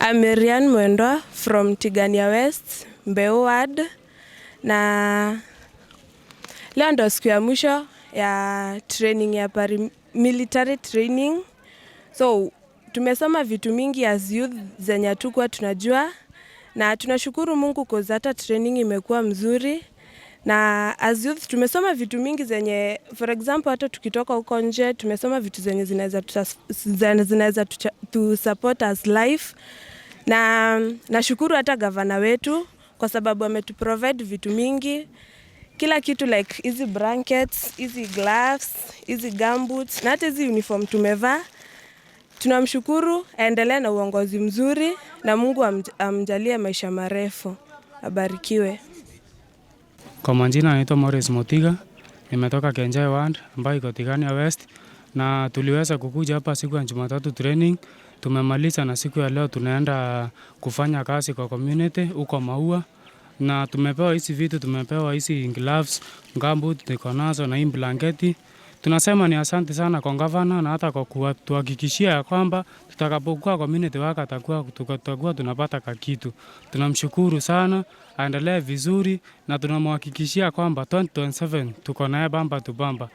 I'm Marian Mwendwa from Tigania West, Mbeu Ward, na leo ndo siku ya mwisho ya training ya military training. So tumesoma vitu mingi as youth zenye hatukuwa tunajua, na tunashukuru Mungu cause hata training imekuwa mzuri. Na as youth tumesoma vitu mingi zenye, for example, hata tukitoka huko nje tumesoma vitu zenye zinaweza to support us life. Na nashukuru hata gavana wetu kwa sababu ametuprovide vitu mingi, kila kitu, like hizi blankets, hizi gloves, hizi gumboots na hata hizi uniform tumevaa. Tunamshukuru, aendelee na uongozi mzuri na Mungu amjalie maisha marefu. Abarikiwe. Kwa majina naitwa Morris Motiga, nimetoka Kenjai Ward ambayo iko Tigania West, na tuliweza kukuja hapa siku ya Jumatatu training. Tumemaliza na siku ya leo tunaenda kufanya kazi kwa community huko Maua, na tumepewa hizi vitu, tumepewa hizi gloves, gumboot tuko nazo na hii blanketi. Tunasema ni asante sana kwa gavana na hata kwa kutuhakikishia kwamba tutakapokuwa community waka tutakuwa tunapata kitu. Tunamshukuru sana, aendelee vizuri, na tunamhakikishia kwamba 2027 tuko naye bamba tu bamba.